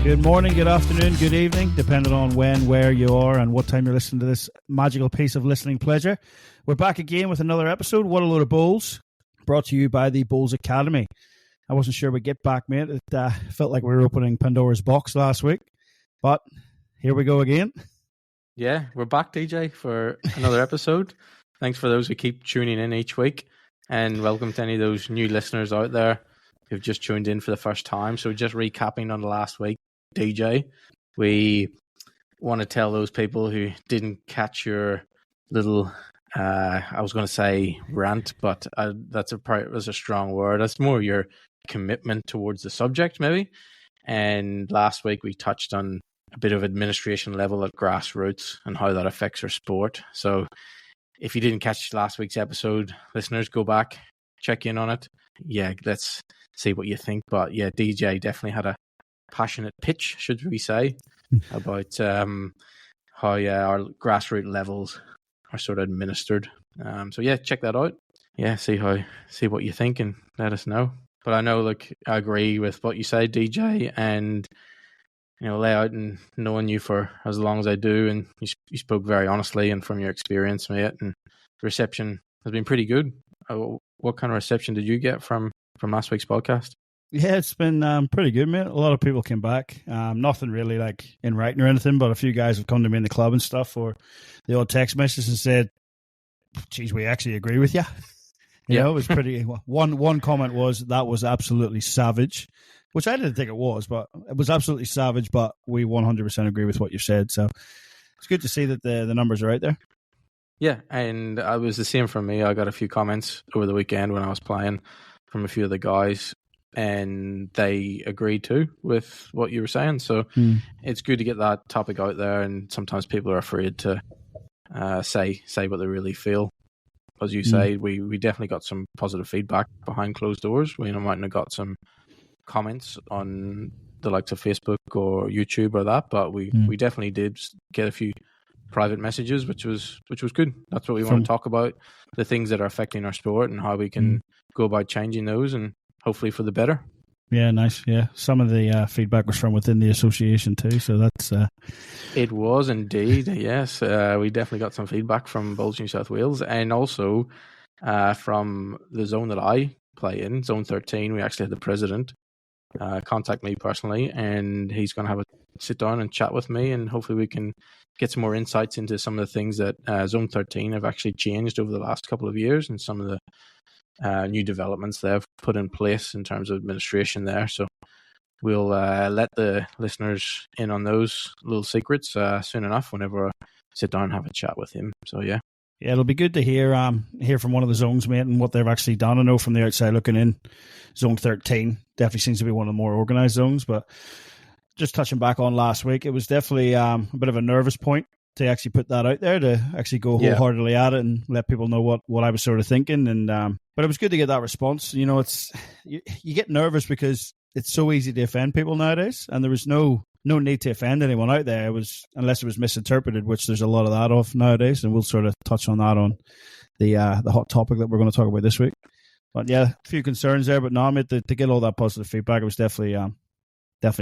Good morning, good afternoon, good evening, depending on when, where you are, and what time you're listening to this magical piece of listening pleasure. We're back again with another episode, What a Load of Bulls, brought to you by the Bulls Academy. I wasn't sure we'd get back, mate. It felt like we were opening Pandora's box last week, but here we go again. Yeah, we're back, DJ, for another episode. Thanks for those who keep tuning in each week, and welcome to any of those new listeners out there who've just tuned in for the first time. So just recapping on the last week, DJ, we want to tell those people who didn't catch your little, I was going to say rant, but that's a strong word. That's more your commitment towards the subject, maybe. And last week we touched on a bit of administration level at grassroots and how that affects our sport. So if you didn't catch last week's episode, listeners, go back, check in on it. Yeah, let's see what you think. But yeah, DJ definitely had a passionate pitch, should we say, about how our grassroots levels are sort of administered. So yeah, check that out. Yeah, see what you think and let us know. But I know, look, I agree with what you say, DJ, and lay out and knowing you for as long as I do, and you spoke very honestly and from your experience, mate, and the reception has been pretty good. What kind of reception did you get from last week's podcast? Yeah, it's been pretty good, mate. A lot of people came back. Nothing really like in writing or anything, but a few guys have come to me in the club and stuff, or the odd text message and said, geez, we actually agree with you. You know, it was pretty. One comment was, that was absolutely savage, which I didn't think it was, but it was absolutely savage. But we 100% agree with what you said. So it's good to see that the numbers are out there. Yeah, and it was the same for me. I got a few comments over the weekend when I was playing from a few of the guys, and they agreed too with what you were saying. So it's good to get that topic out there. And sometimes people are afraid to say what they really feel. As you say, we definitely got some positive feedback behind closed doors. We might have got some comments on the likes of Facebook or YouTube or that, but we definitely did get a few private messages, which was good. That's what we want to talk about, the things that are affecting our sport and how we can go about changing those, and hopefully for the better. Yeah, nice. Yeah, some of the feedback was from within the association too, so that's... It was indeed, yes. We definitely got some feedback from Bulls New South Wales, and also from the zone that I play in, Zone 13. We actually had the president contact me personally, and he's going to have a sit down and chat with me, and hopefully we can get some more insights into some of the things that Zone 13 have actually changed over the last couple of years, and some of the new developments they've put in place in terms of administration there. So we'll let the listeners in on those little secrets soon enough whenever I sit down and have a chat with him. So yeah, it'll be good to hear from one of the zones, mate, and what they've actually done. I know from the outside looking in, Zone 13 definitely seems to be one of the more organised zones. But just touching back on last week, it was definitely a bit of a nervous point to actually put that out there, to actually go wholeheartedly at it and let people know what I was sort of thinking. And but it was good to get that response. It's you get nervous because it's so easy to offend people nowadays, and there was no need to offend anyone out there. It was, unless it was misinterpreted, which there's a lot of that of nowadays, and we'll sort of touch on that on the hot topic that we're going to talk about this week. But yeah, a few concerns there, but no, mate, to get all that positive feedback, it was definitely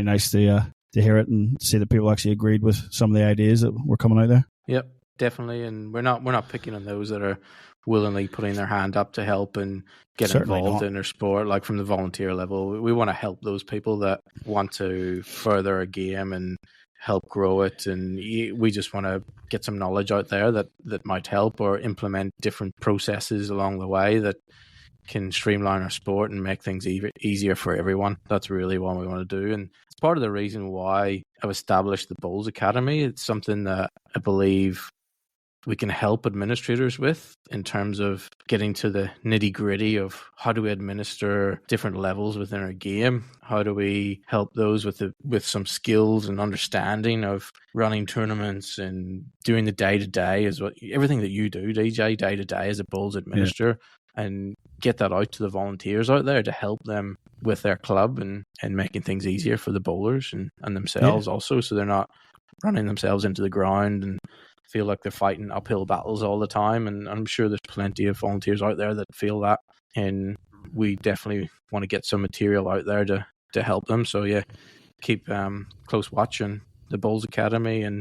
nice to hear it and see that people actually agreed with some of the ideas that were coming out there. Yep, definitely, and we're not picking on those that are willingly putting their hand up to help and get Certainly involved not. in their sport, like from the volunteer level. We want to help those people that want to further a game and help grow it, and we just want to get some knowledge out there that might help, or implement different processes along the way that can streamline our sport and make things easier for everyone. That's really what we want to do, and it's part of the reason why I've established the Bulls Academy. It's something that I believe we can help administrators with, in terms of getting to the nitty gritty of how do we administer different levels within our game? How do we help those with some skills and understanding of running tournaments and doing the day-to-day, is what everything that you do, DJ, day-to-day as a Bulls administrator, and get that out to the volunteers out there to help them with their club and making things easier for the bowlers and themselves also, so they're not running themselves into the ground and feel like they're fighting uphill battles all the time. And I'm sure there's plenty of volunteers out there that feel that, and we definitely want to get some material out there to help them. So yeah, keep close watch on the Bulls Academy, and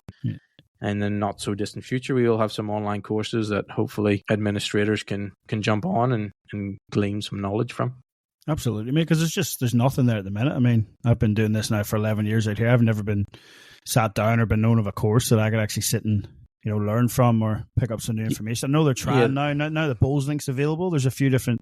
then not so distant future we will have some online courses that hopefully administrators can jump on and glean some knowledge from. Absolutely, mate, because there's nothing there at the minute. I mean, I've been doing this now for 11 years out here. I've never been sat down or been known of a course that I could actually sit and learn from or pick up some new information. I know they're trying now the Bulls link's available. There's a few different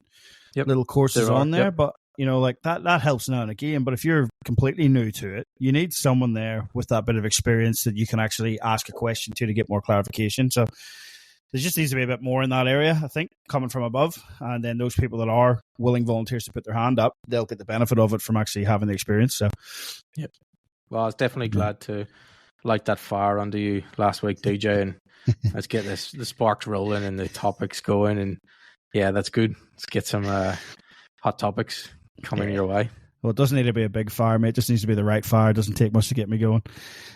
little courses on there, but like that helps now in a game. But if you're completely new to it, you need someone there with that bit of experience that you can actually ask a question to get more clarification. So there just needs to be a bit more in that area, I think, coming from above. And then those people that are willing volunteers to put their hand up, they'll get the benefit of it from actually having the experience. So, well, I was definitely glad to light that fire under you last week, DJ, and let's get the sparks rolling and the topics going. And yeah, that's good. Let's get some hot topics coming your way. Well, it doesn't need to be a big fire, mate. It just needs to be the right fire. It doesn't take much to get me going.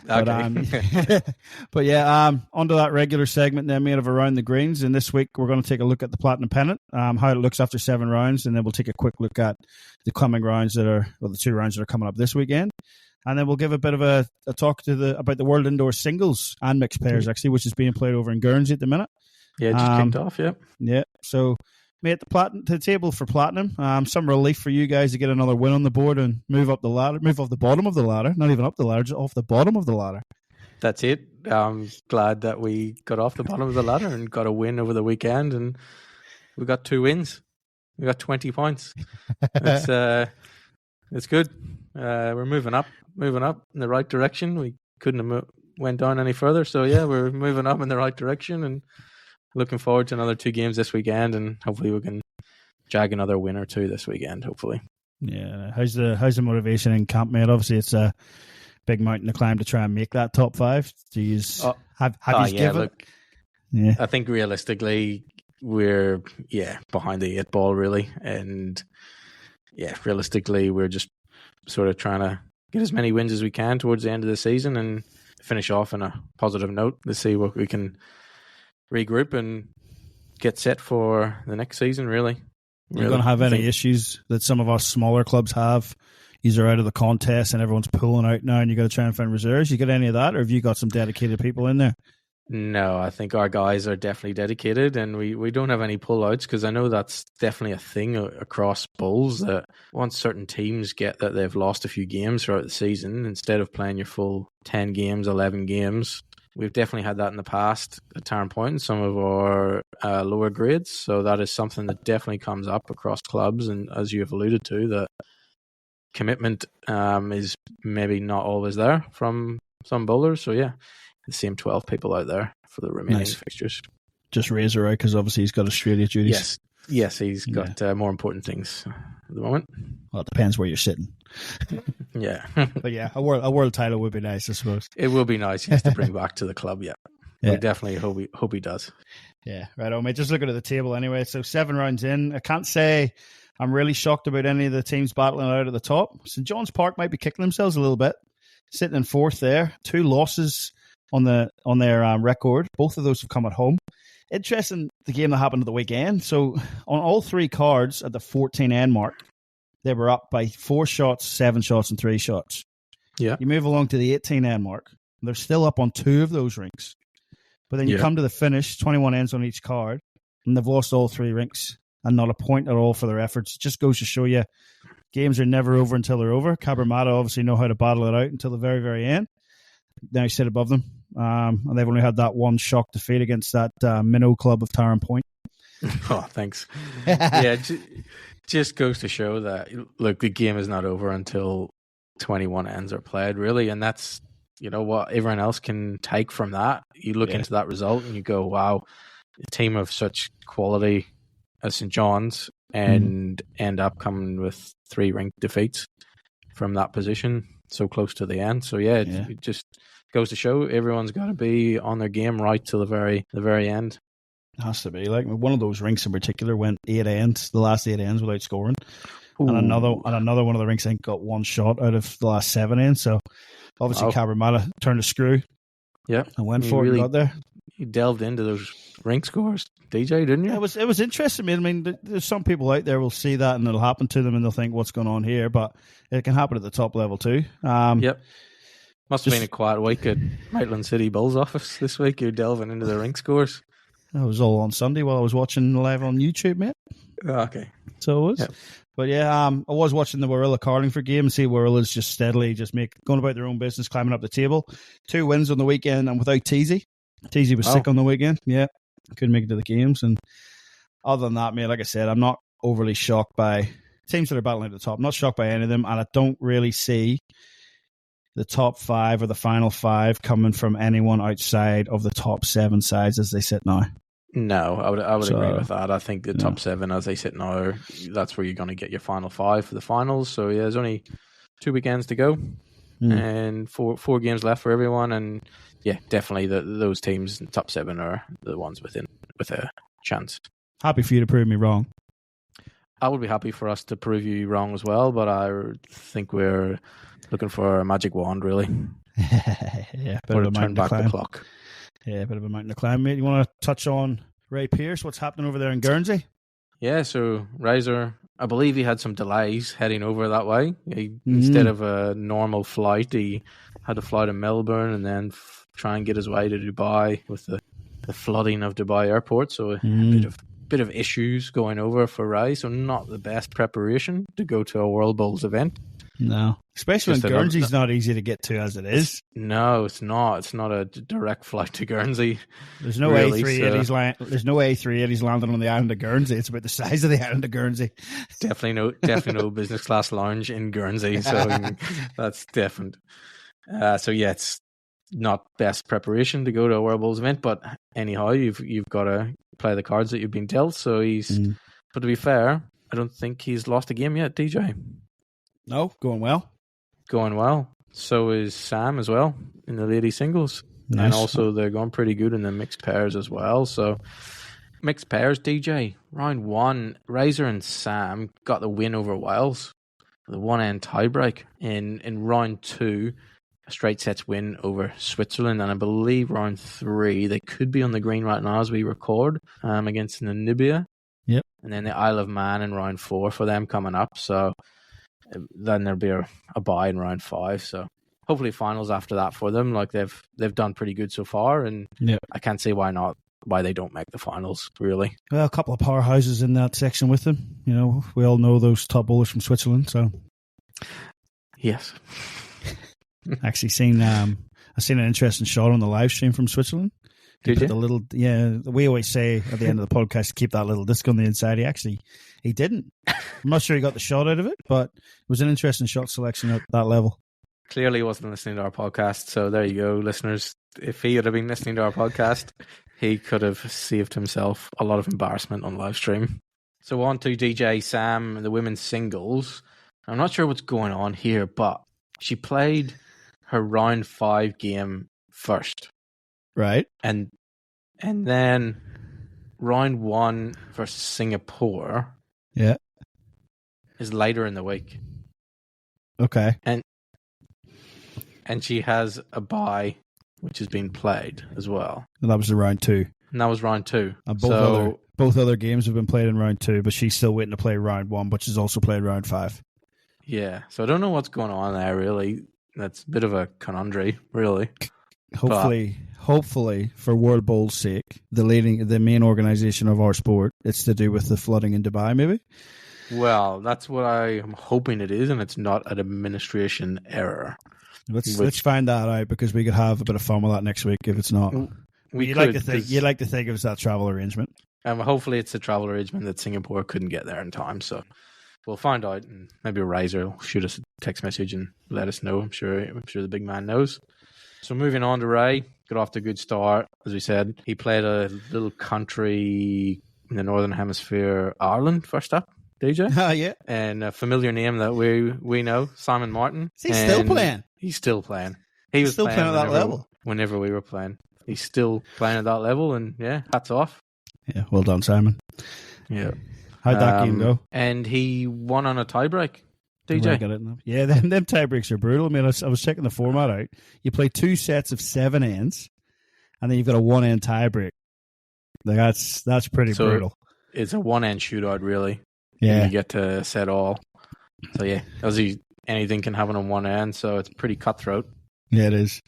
Okay. But onto that regular segment then, mate, of Around the Greens. And this week, we're going to take a look at the Platinum Pennant, how it looks after 7 rounds. And then we'll take a quick look at the coming rounds the 2 rounds that are coming up this weekend. And then we'll give a bit of a talk about the World Indoor Singles and Mixed Pairs, actually, which is being played over in Guernsey at the minute. Yeah, just kicked off, Yeah, so... Mate, the table for Platinum. Some relief for you guys to get another win on the board and move up the ladder, move off the bottom of the ladder, not even up the ladder, just off the bottom of the ladder. That's it. I'm glad that we got off the bottom of the ladder and got a win over the weekend, and we got 2 wins. We got 20 points. It's good. We're moving up in the right direction. We couldn't have went down any further, so yeah, we're moving up in the right direction, and looking forward to another 2 games this weekend, and hopefully we can jag another win or 2 this weekend, hopefully. Yeah. How's the motivation in camp, mate? Obviously, it's a big mountain to climb to try and make that top 5. Do you have you given? Look, I think realistically, we're behind the 8 ball, really. And realistically, we're just sort of trying to get as many wins as we can towards the end of the season and finish off on a positive note to see what we can regroup and get set for the next season, really. You're going to have any issues that some of us smaller clubs have? These are out of the contest and everyone's pulling out now and you got to try and find reserves. You got any of that, or have you got some dedicated people in there? No, I think our guys are definitely dedicated, and we don't have any pullouts, because I know that's definitely a thing across Bulls, that once certain teams get that they've lost a few games throughout the season, instead of playing your full 10 games, 11 games, we've definitely had that in the past at Tarrant Point and some of our lower grades. So that is something that definitely comes up across clubs. And as you have alluded to, that commitment is maybe not always there from some bowlers. So yeah, the same 12 people out there for the remaining fixtures. Just Razor out, because obviously he's got Australia duties. Yes, he's got more important things at the moment. Well, it depends where you're sitting. Yeah. But yeah, a world title would be nice, I suppose. It will be nice, yes, to bring back to the club, yeah. We definitely hope he does. Yeah, right on, mate. Just looking at the table anyway. So 7 rounds in. I can't say I'm really shocked about any of the teams battling out at the top. St. John's Park might be kicking themselves a little bit, sitting in 4th there. 2 losses on their record. Both of those have come at home. Interesting, the game that happened at the weekend. So on all 3 cards at the 14 end mark, they were up by 4 shots, 7 shots, and 3 shots. Yeah. You move along to the 18 end mark, and they're still up on 2 of those rinks. But then you come to the finish, 21 ends on each card, and they've lost all 3 rinks and not a point at all for their efforts. It just goes to show you, games are never over until they're over. Cabramatta obviously know how to battle it out until the very, very end. Now you sit above them. And they've only had that one shock defeat against that minnow club of Tarrant Point. Oh, thanks. Yeah, just goes to show that, look, the game is not over until 21 ends are played, really. And that's, what everyone else can take from that. You look into that result and you go, wow, a team of such quality as St. John's and end up coming with 3 ranked defeats from that position so close to the end. So it just goes to show everyone's got to be on their game right till the very end. It has to be. Like, one of those rinks in particular went 8 ends, the last 8 ends without scoring. Ooh. And another one of the rinks, I think, got 1 shot out of the last 7 ends. So obviously Cabramatta turned a screw. Yeah. And went for it and got there. delved into those rink scores, DJ, didn't you? Yeah, it was interesting. I mean, there's some people out there will see that and it'll happen to them and they'll think, what's going on here? But it can happen at the top level too. Yep. Must have been a quiet week at Maitland City Bulls office this week. You're delving into the rink scores. That was all on Sunday while I was watching live on YouTube, mate. Okay. So it was. Yep. But yeah, I was watching the Warilla Carlingford game and see Warilla's just steadily going about their own business, climbing up the table. 2 wins on the weekend and without Teasy. Teasy was sick on the weekend. Yeah. Couldn't make it to the games. And other than that, mate, like I said, I'm not overly shocked by teams that are battling at the top. I'm not shocked by any of them. And I don't really see the top 5 or the final 5 coming from anyone outside of the top 7 sides as they sit now. No, I would agree with that. I think the top 7 as they sit now, that's where you're going to get your final 5 for the finals. So yeah, there's only 2 weekends to go and four games left for everyone. And yeah, definitely those teams in the top 7 are the ones with a chance. Happy for you to prove me wrong. I would be happy for us to prove you wrong as well, but I think we're looking for a magic wand, really. Yeah, or to turn back the clock. Yeah, a bit of a mountain to climb, mate. You want to touch on Ray Pearce? What's happening over there in Guernsey? Yeah, so Razor, I believe he had some delays heading over that way. Instead of a normal flight, he had to fly to Melbourne and then try and get his way to Dubai with the flooding of Dubai airport. So a bit of issues going over for Ray. So not the best preparation to go to a World Bowls event. No, especially when Guernsey's not easy to get to as it is. No, it's not. It's not a direct flight to Guernsey. There's no really, A380s. There's no A380s landing on the island of Guernsey. It's about the size of the island of Guernsey. Definitely no business class lounge in Guernsey. So that's different. So yeah, it's not best preparation to go to a World Bowls event, but anyhow, you've got to play the cards that you've been dealt. So but to be fair, I don't think he's lost a game yet, DJ. No, going well. Going well. So is Sam as well in the lady singles. Nice. And also they're going pretty good in the mixed pairs as well. So mixed pairs, DJ. Round 1, Razor and Sam got the win over Wales. The one-end tiebreak. In round 2, a straight sets win over Switzerland. And I believe round 3, they could be on the green right now as we record, against Namibia. Yep. And then the Isle of Man in round 4 for them coming up. So then there'll be a bye in round 5. So hopefully finals after that for them. Like they've done pretty good so far, and I can't see why they don't make the finals, really. Well, a couple of powerhouses in that section with them. You know, we all know those top bowlers from Switzerland. So yes, actually I seen an interesting shot on the live stream from Switzerland. Did you? The little, we always say at the end of the podcast to keep that little disc on the inside. He didn't. I'm not sure he got the shot out of it, but it was an interesting shot selection at that level. Clearly he wasn't listening to our podcast, so there you go, listeners. If he had been listening to our podcast, he could have saved himself a lot of embarrassment on live stream. So on to DJ Sam, the women's singles. I'm not sure what's going on here, but she played her round 5 game first. Right. And then round 1 for Singapore is later in the week. Okay. And she has a bye, which has been played as well. And that was the round 2. And that was round 2. Both other games have been played in round 2, but she's still waiting to play round 1, but she's also played round 5. Yeah. So I don't know what's going on there, really. That's a bit of a conundrum, really. Hopefully, for World Bowl's sake, the main organisation of our sport, it's to do with the flooding in Dubai, maybe? Well, that's what I am hoping it is, and it's not an administration error. Let's find that out, because we could have a bit of fun with that next week if it's not. You'd like to think it was that travel arrangement. Hopefully it's a travel arrangement that Singapore couldn't get there in time, so we'll find out, and maybe Razor will shoot us a text message and let us know. I'm sure the big man knows. So moving on to Ray, got off to a good start. As we said, he played a little country in the Northern Hemisphere, Ireland, first up, DJ. Yeah. And a familiar name that we know, Simon Martin. He's still playing. He's still playing. He was still playing at that level. Whenever we were playing. He's still playing at that level, and yeah, hats off. Yeah, well done, Simon. Yeah. How'd that game go? And he won on a tiebreak. DJ. Yeah, them tie breaks are brutal. I mean, I was checking the format out. You play 2 sets of 7 ends, and then you've got a one-end tie break. Like that's pretty brutal. It's a one-end shootout, really. Yeah. You get to set all. So, yeah, anything can happen on one end, so it's pretty cutthroat. Yeah, it is.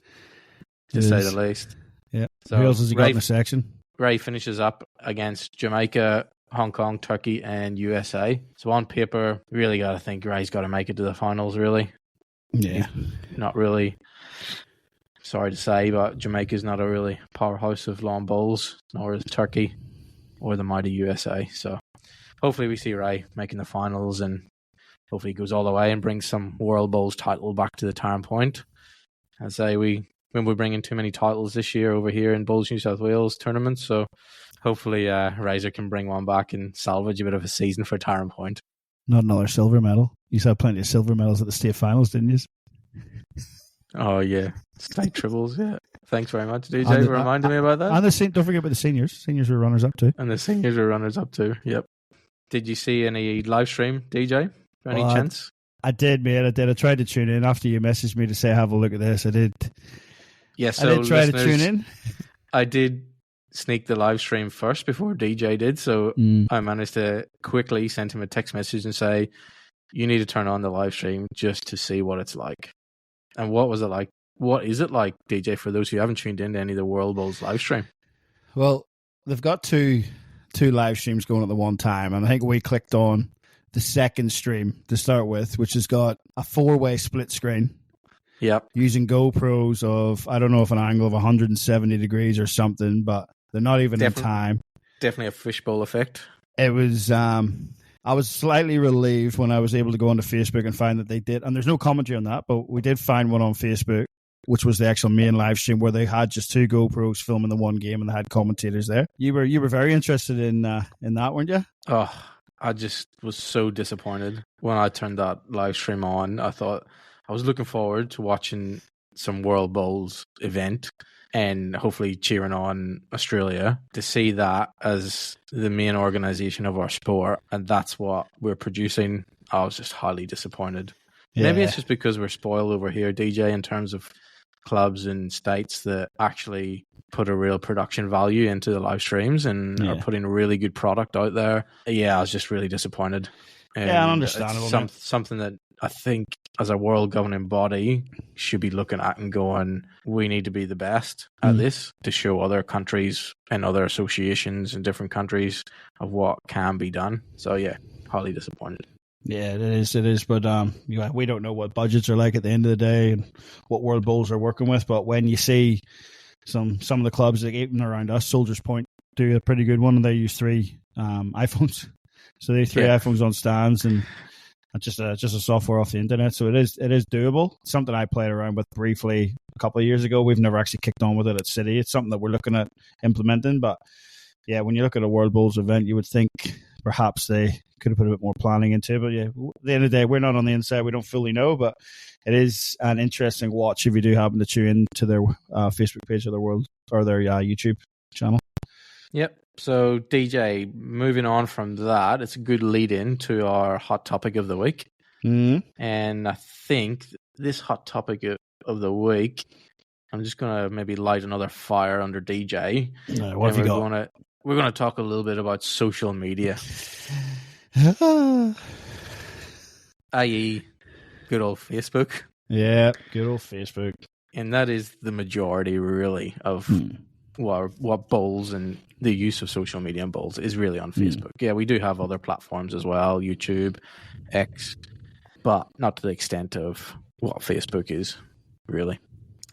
To say the least. Yeah. So who else has he got in the section? Ray finishes up against Jamaica, Hong Kong, Turkey, and USA. So on paper, really got to think Ray's got to make it to the finals, really. Yeah. Not really, sorry to say, but Jamaica's not a really powerhouse of long bowls, nor is Turkey or the mighty USA. So hopefully we see Ray making the finals, and hopefully he goes all the way and brings some World Bowls title back to the Tarn Point. I say when we're bringing too many titles this year over here in Bowls New South Wales tournaments, so hopefully Razor can bring one back and salvage a bit of a season for Tarn Point. Not another silver medal. You had plenty of silver medals at the state finals, didn't you? Oh yeah, state triples. Yeah, thanks very much, DJ, for reminding me about that. And don't forget about the seniors. Seniors were runners up too. And the seniors were runners up too. Yep. Did you see any live stream, DJ? Any chance? I did, mate. I did. I tried to tune in after you messaged me to say have a look at this. I did. Yes, yeah, so I did try to tune in. I did sneak the live stream first before DJ did, so I managed to quickly send him a text message and say, you need to turn on the live stream just to see what it's like. And what was it like? What is it like, DJ, for those who haven't tuned in to any of the World Bowls live stream? Well, they've got two live streams going at the one time, and I think we clicked on the second stream to start with, which has got a 4-way split screen. Yep. Using GoPros of, I don't know if an angle of 170 degrees or something, but they're not even in time. Definitely a fishbowl effect. It was, I was slightly relieved when I was able to go onto Facebook and find that they did, and there's no commentary on that, but we did find one on Facebook, which was the actual main live stream where they had just 2 GoPros filming the one game and they had commentators there. You were very interested in that, weren't you? Oh, I just was so disappointed when I turned that live stream on. I thought I was looking forward to watching some World Bowls event and hopefully cheering on Australia. To see that as the main organisation of our sport, and that's what we're producing, I was just highly disappointed. Yeah. Maybe it's just because we're spoiled over here, DJ, in terms of clubs and states that actually put a real production value into the live streams and are putting a really good product out there. Yeah, I was just really disappointed. And understandable. Something that I think as a world governing body should be looking at and going, we need to be the best at this to show other countries and other associations in different countries of what can be done. So yeah, highly disappointed. Yeah, it is. But we don't know what budgets are like at the end of the day and what World Bowls are working with. But when you see some of the clubs that even around us, Soldiers Point do a pretty good one, and they use 3 iPhones. So they have 3 iPhones on stands and just a software off the internet. So it is doable. It's something I played around with briefly a couple of years ago. We've never actually kicked on with it at City. It's something that we're looking at implementing. But yeah, when you look at a World Bowls event, you would think perhaps they could have put a bit more planning into it. But yeah, at the end of the day, we're not on the inside. We don't fully know, but it is an interesting watch if you do happen to tune in to their Facebook page or their YouTube channel. Yep. So DJ, moving on from that, it's a good lead in to our hot topic of the week. And I think this hot topic of the week, I'm just going to maybe light another fire under DJ. What have you got? We're going to talk a little bit about social media. I.e. good old Facebook. Yeah, good old Facebook. And that is the majority, really, of what bowls and the use of social media and bowls is really on Facebook. Yeah, we do have other platforms as well, YouTube, X, but not to the extent of what Facebook is, really.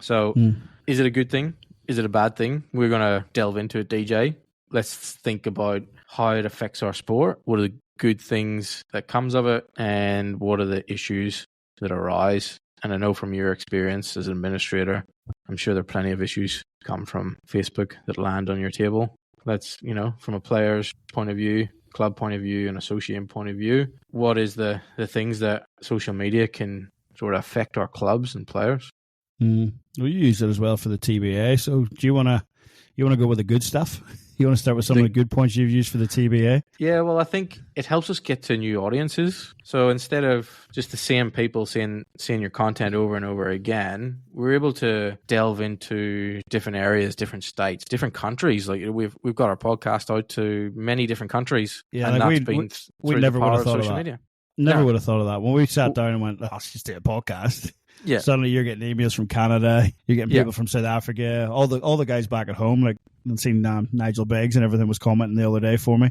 So is it a good thing? Is it a bad thing? We're going to delve into it, DJ. Let's think about how it affects our sport. What are the good things that comes of it? And what are the issues that arise? And I know from your experience as an administrator, I'm sure there are plenty of issues come from Facebook that land on your table. Let's, from a player's point of view, club point of view, and associate point of view, what is the things that social media can sort of affect our clubs and players? Well, you use it as well for the TBA. So do you want You want to go with the good stuff? You want to start with some of the good points you've used for the TBA? Yeah, well, I think it helps us get to new audiences. So instead of just the same people seeing your content over and over again, we're able to delve into different areas, different states, different countries. Like we've got our podcast out to many different countries, and that's been we through never the power would have of thought social of that. media. Never would have thought of that. When we sat down and went, let's just do a podcast. Yeah. Suddenly you're getting emails from Canada. You're getting people from South Africa. All the guys back at home, like I've seen Nigel Beggs and everything was commenting the other day for me.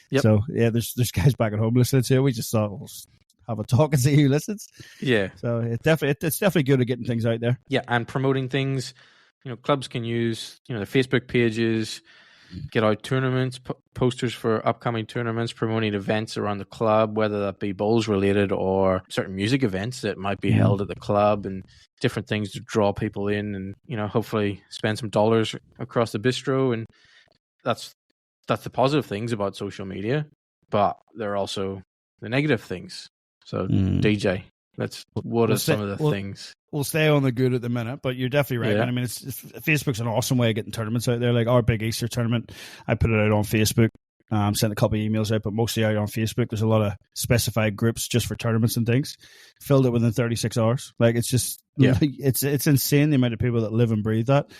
Yep. So yeah, there's guys back at home listening to it. We just thought we'll have a talk and see who listens. Yeah. So it's definitely good at getting things out there. Yeah, and promoting things. Clubs can use their Facebook pages, get out tournaments, posters for upcoming tournaments, promoting events around the club, whether that be bowls related or certain music events that might be held at the club, and different things to draw people in, and hopefully spend some dollars across the bistro. And that's the positive things about social media, but there are also the negative things. So DJ, what are some of the things? We'll stay on the good at the minute, but you're definitely right. Yeah. I mean, Facebook's an awesome way of getting tournaments out there. Like our big Easter tournament, I put it out on Facebook. Sent a couple of emails out, but mostly out on Facebook. There's a lot of specified groups just for tournaments and things. Filled it within 36 hours. Like it's just, it's insane the amount of people that live and breathe that.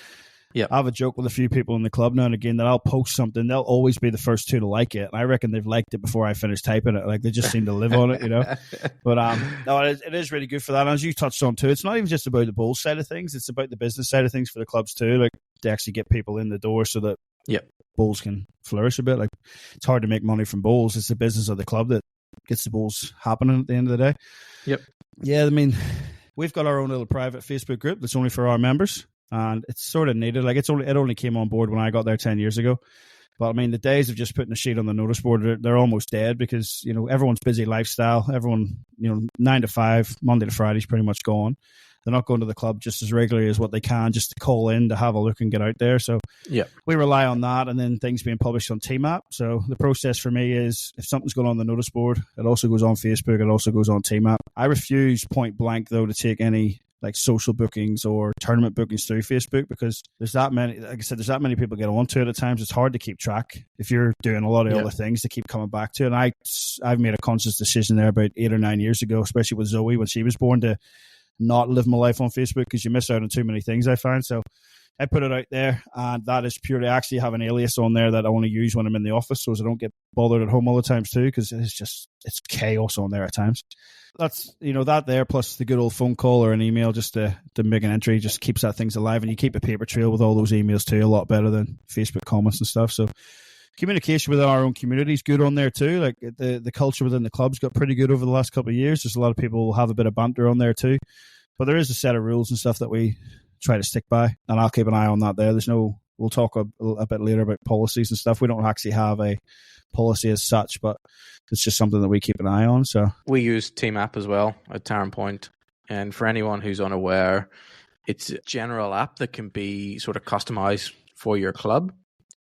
Yeah, I have a joke with a few people in the club now and again that I'll post something, they'll always be the first two to like it. And I reckon they've liked it before I finish typing it. Like they just seem to live on it, But no, it is really good for that. And as you touched on too, it's not even just about the bowl side of things; it's about the business side of things for the clubs too. Like they actually get people in the door so that bowls can flourish a bit. Like it's hard to make money from bowls; it's the business of the club that gets the bowls happening at the end of the day. Yep. Yeah, I mean, we've got our own little private Facebook group that's only for our members. And it's sort of needed. Like it only came on board when I got there 10 years ago. But I mean, the days of just putting a sheet on the notice board, they're almost dead because, everyone's busy lifestyle. Everyone, 9 to 5, Monday to Friday is pretty much gone. They're not going to the club just as regularly as what they can, just to call in, to have a look and get out there. So we rely on that, and then things being published on TMAP. So the process for me is if something's going on the notice board, it also goes on Facebook. It also goes on TMAP. I refuse point blank, though, to take any like social bookings or tournament bookings through Facebook because there's that many, like I said, there's that many people get onto it at times. It's hard to keep track if you're doing a lot of other things to keep coming back to it. And I've made a conscious decision there about 8 or 9 years ago, especially with Zoe when she was born, to not live my life on Facebook because you miss out on too many things, I find. So I put it out there, and that is purely, I actually have an alias on there that I only use when I'm in the office so as I don't get bothered at home all the times too, because it's chaos on there at times. That's, that there, plus the good old phone call or an email just to make an entry just keeps that things alive, and you keep a paper trail with all those emails too, a lot better than Facebook comments and stuff. So communication within our own community is good on there too. Like the culture within the club's got pretty good over the last couple of years. There's a lot of people who have a bit of banter on there too, but there is a set of rules and stuff that we try to stick by, and I'll keep an eye on that there. We'll talk a bit later about policies and stuff. We don't actually have a policy as such, but it's just something that we keep an eye on. So we use Team App as well at Tarrant Point, and for anyone who's unaware, it's a general app that can be sort of customized for your club.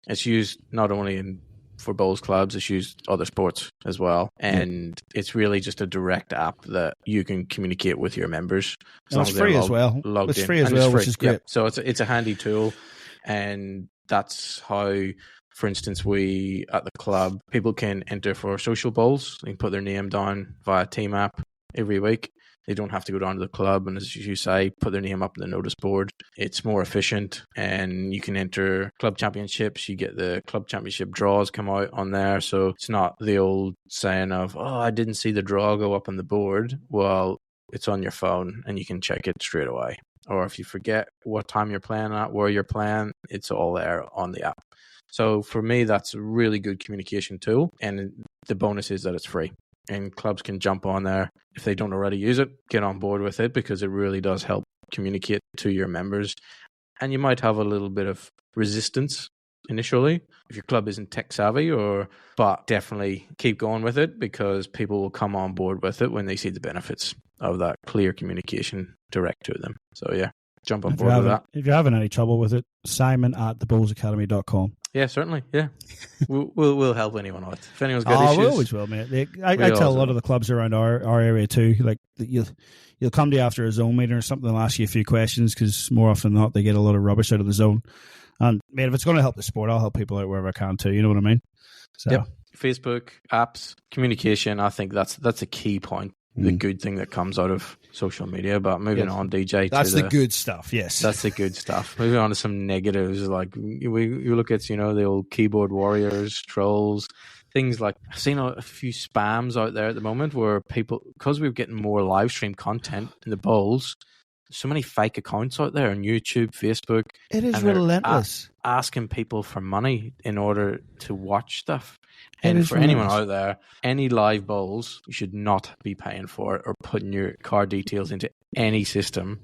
It's used not only for bowls clubs, it's used other sports as well, and it's really just a direct app that you can communicate with your members. It's free as well. It's free as well, which is great. Yeah. So it's a handy tool, and that's how, for instance, we at the club, people can enter for social bowls. They can put their name down via Team App every week. They don't have to go down to the club and, as you say, put their name up on the notice board. It's more efficient, and you can enter club championships. You get the club championship draws come out on there. So it's not the old saying of, I didn't see the draw go up on the board. Well, it's on your phone and you can check it straight away. Or if you forget what time you're playing at, where you're playing, it's all there on the app. So for me, that's a really good communication tool. And the bonus is that it's free. And clubs can jump on there. If they don't already use it, get on board with it, because it really does help communicate to your members. And you might have a little bit of resistance initially if your club isn't tech savvy, but definitely keep going with it, because people will come on board with it when they see the benefits of that clear communication direct to them. So yeah, jump on board with that. If you're having any trouble with it, Simon@thebowlsacademy.com. Yeah, certainly. Yeah, we'll help anyone out if anyone's got Oh, issues. we always will, mate. I tell a lot of the clubs around our area too. Like you'll come to you after a zone meeting or something. They'll ask you a few questions because more often than not they get a lot of rubbish out of the zone. And mate, if it's going to help the sport, I'll help people out wherever I can too. You know what I mean? So. Yep. Facebook, apps, communication. I think that's a key point. The good thing that comes out of social media. But moving on, DJ. That's the good stuff. Yes, that's the good stuff. Moving on to some negatives, like you look at the old keyboard warriors, trolls, things like I've seen a few spams out there at the moment where people, because we're getting more live stream content in the bowls, so many fake accounts out there on YouTube, Facebook. It is relentless. Asking people for money in order to watch stuff. And for anyone out there, any live bowls, you should not be paying for it or putting your card details into any system.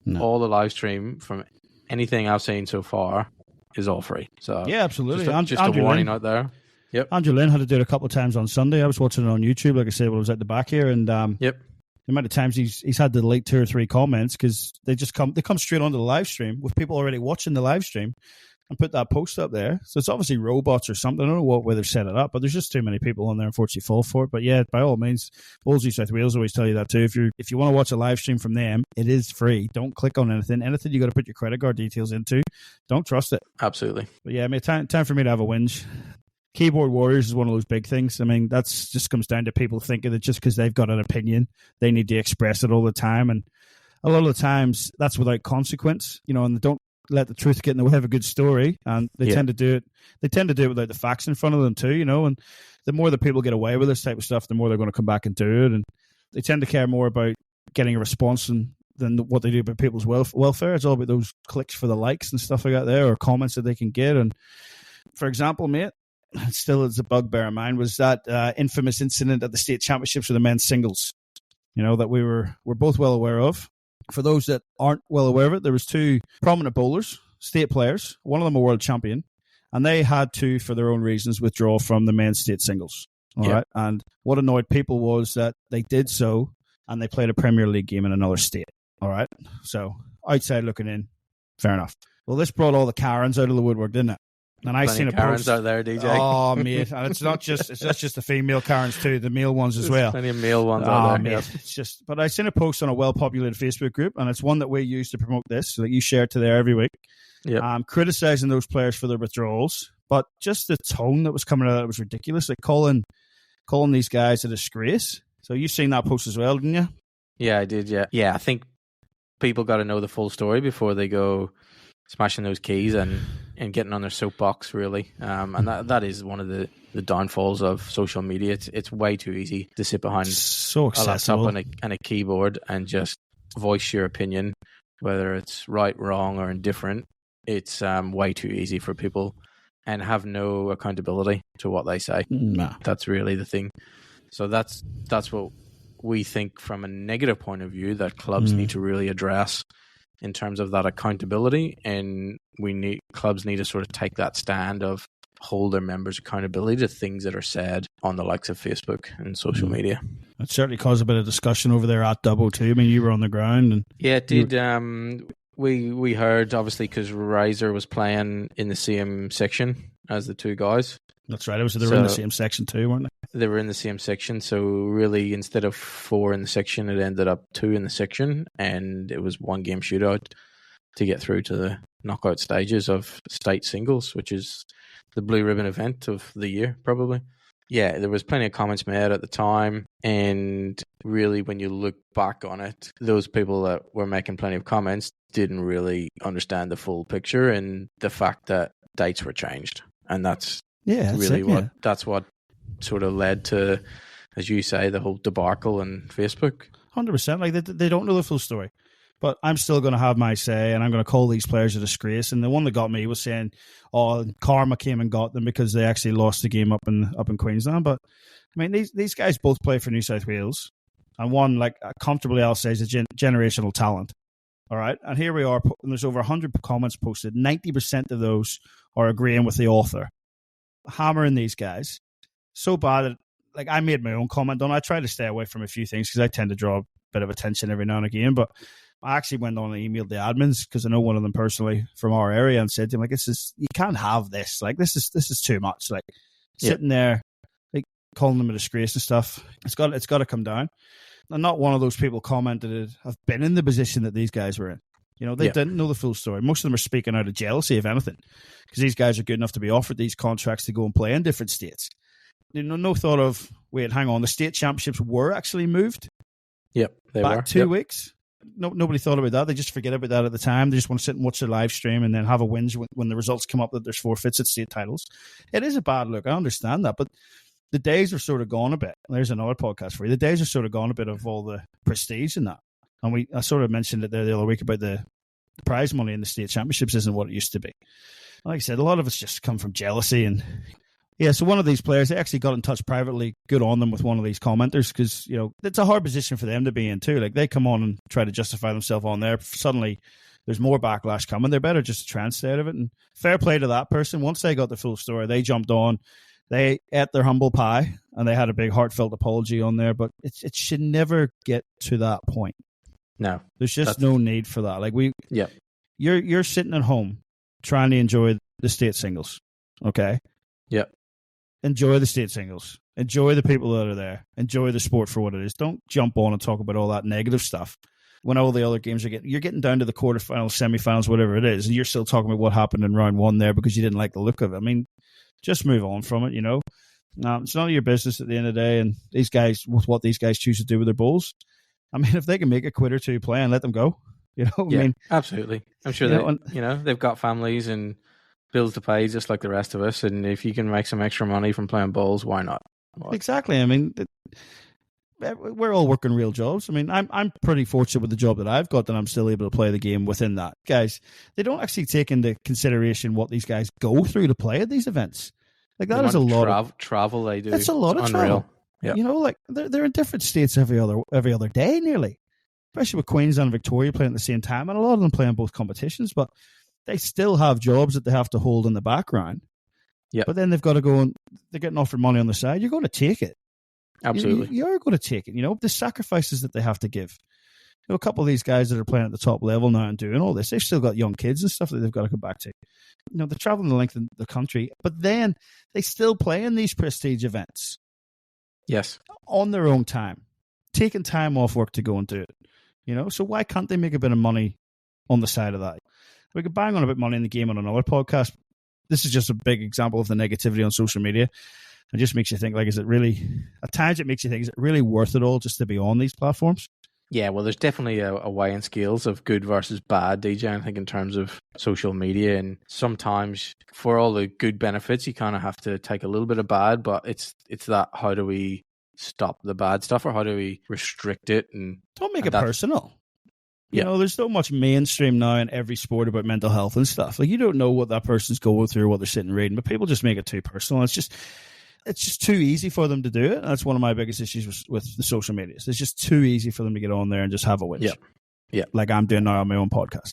No. All the live stream from anything I've seen so far is all free. So yeah, absolutely. Just a warning out there. Yep. Andrew Lynn had to do it a couple of times on Sunday. I was watching it on YouTube, like I said, when I was at the back here, and yep. The amount of times he's had to delete 2 or 3 comments because they come straight onto the live stream with people already watching the live stream and put that post up there. So it's obviously robots or something. I don't know what way they've set it up, but there's just too many people on there, unfortunately, fall for it. But yeah, by all means, Wolves New South Wales always tell you that too. If you want to watch a live stream from them, it is free. Don't click on anything. Anything you got to put your credit card details into, don't trust it. Absolutely. But yeah, I mean, time for me to have a whinge. Keyboard warriors is one of those big things. I mean, that's just comes down to people thinking that just because they've got an opinion, they need to express it all the time. And a lot of the times that's without consequence, and they don't let the truth get in the way of a good story. And they tend to do it. They tend to do it without the facts in front of them too, And the more that people get away with this type of stuff, the more they're going to come back and do it. And they tend to care more about getting a response than what they do about people's welfare. It's all about those clicks for the likes and stuff like that there, or comments that they can get. And for example, mate, still as a bugbear of mine, was that infamous incident at the state championships for the men's singles, that we're both well aware of. For those that aren't well aware of it, there was 2 prominent bowlers, state players, one of them a world champion, and they had to, for their own reasons, withdraw from the men's state singles. All right. And what annoyed people was that they did so, and they played a Premier League game in another state. All right. So outside looking in, fair enough. Well, this brought all the Karens out of the woodwork, didn't it? And I seen a Karens post out there, DJ. Oh, mate, and it's not just the female Karens too, the male ones as well. Plenty of male ones out there. Mate, yep. It's just. But I seen a post on a well-populated Facebook group, and it's one that we use to promote this, so that you share to there every week. Yeah. Criticizing those players for their withdrawals, but just the tone that was coming out of it was ridiculous. Like calling these guys a disgrace. So you seen that post as well, didn't you? Yeah, I did. Yeah. I think people got to know the full story before they go smashing those keys and getting on their soapbox, really. And that is one of the downfalls of social media. It's way too easy to sit behind a laptop and a keyboard and just voice your opinion, whether it's right, wrong, or indifferent. It's way too easy for people and have no accountability to what they say. Nah. That's really the thing. So that's what we think from a negative point of view that clubs need to really address in terms of that accountability, and clubs need to sort of take that stand of hold their members accountability to things that are said on the likes of Facebook and social media. It certainly caused a bit of discussion over there at Dubbo too. I mean, you were on the ground. And yeah, it did. We heard, obviously, because Riser was playing in the same section as the 2 guys. That's right. They were in the same section too, weren't they? They were in the same section. So really, instead of 4 in the section, it ended up 2 in the section. And it was 1 game shootout to get through to the knockout stages of state singles, which is the blue ribbon event of the year, probably. Yeah, there was plenty of comments made at the time. And really, when you look back on it, those people that were making plenty of comments didn't really understand the full picture and the fact that dates were changed. And that's what sort of led to, as you say, the whole debacle on Facebook. 100%. Like they don't know the full story. But I'm still going to have my say, and I'm going to call these players a disgrace. And the one that got me was saying, karma came and got them because they actually lost the game up in Queensland. But I mean, these guys both play for New South Wales, and one, like comfortably, I'll say, is a generational talent. All right, and here we are, and there's over 100 comments posted. 90% of those are agreeing with the author, hammering these guys so bad that, like, I made my own comment on it. I try to stay away from a few things because I tend to draw a bit of attention every now and again, but I actually went on and emailed the admins because I know one of them personally from our area and said to him, like, you can't have this. Like, this is too much. Like, sitting there, like, calling them a disgrace and stuff. It's got to come down. And not one of those people commented have been in the position that these guys were in. You know, they didn't know the full story. Most of them are speaking out of jealousy, if anything, because these guys are good enough to be offered these contracts to go and play in different states. You know, no thought of, wait, hang on, the state championships were actually moved. Yep, they back were 2 weeks. Nobody thought about that. They just forget about that at the time. They just want to sit and watch their live stream and then have a whinge when the results come up that there's forfeits at state titles. It is a bad look. I understand that, but the days are sort of gone a bit. There's another podcast for you. The days are sort of gone a bit of all the prestige in that. And I sort of mentioned it there the other week about the prize money in the state championships isn't what it used to be. Like I said, a lot of it's just come from jealousy. And yeah, so one of these players, they actually got in touch privately. Good on them with one of these commenters because, you know, it's a hard position for them to be in too. Like, they come on and try to justify themselves on there. Suddenly there's more backlash coming. They're better just to try and stay out of it. And fair play to that person. Once they got the full story, they jumped on. They ate their humble pie and they had a big heartfelt apology on there, but it should never get to that point. No. There's just no need for that. Like, you're sitting at home trying to enjoy the state singles. Okay? Yeah. Enjoy the state singles. Enjoy the people that are there. Enjoy the sport for what it is. Don't jump on and talk about all that negative stuff when all the other games you're getting down to the quarterfinals, semifinals, whatever it is, and you're still talking about what happened in round one there because you didn't like the look of it. I mean, just move on from it, you know. It's none of your business at the end of the day, and these guys, with what these guys choose to do with their balls, I mean, if they can make a quid or two play and let them go, you know. I mean, absolutely. I'm sure they've got families and bills to pay just like the rest of us, and if you can make some extra money from playing balls, why not? Exactly. I mean, we're all working real jobs. I mean, I'm pretty fortunate with the job that I've got that I'm still able to play the game within that. Guys, they don't actually take into consideration what these guys go through to play at these events. Like, that is a lot of travel they do. It's a lot of travel. Yep. You know, like, they're in different states every other day nearly, especially with Queensland and Victoria playing at the same time, and a lot of them playing both competitions, but they still have jobs that they have to hold in the background. Yeah. But then they've got to go and they're getting offered money on the side. You're going to take it. Absolutely. You are going to take it. You know, the sacrifices that they have to give. You know, a couple of these guys that are playing at the top level now and doing all this, they've still got young kids and stuff that they've got to come back to. You know, they're traveling the length of the country, but then they still play in these prestige events. Yes. On their own time, taking time off work to go and do it. You know, so why can't they make a bit of money on the side of that? We could bang on a bit of money in the game on another podcast. This is just a big example of the negativity on social media. It just makes you think, like, is it really, at times it makes you think, is it really worth it all just to be on these platforms? Yeah, well, there's definitely a weighing scales of good versus bad, DJ, I think, in terms of social media. And sometimes for all the good benefits, you kind of have to take a little bit of bad, but it's that, how do we stop the bad stuff, or how do we restrict it? And don't make it personal. You know, there's so much mainstream now in every sport about mental health and stuff. Like, you don't know what that person's going through or what they're sitting and reading, but people just make it too personal. It's just too easy for them to do it. And that's one of my biggest issues with the social media. It's just too easy for them to get on there and just have a whinge. Yeah. Like I'm doing now on my own podcast.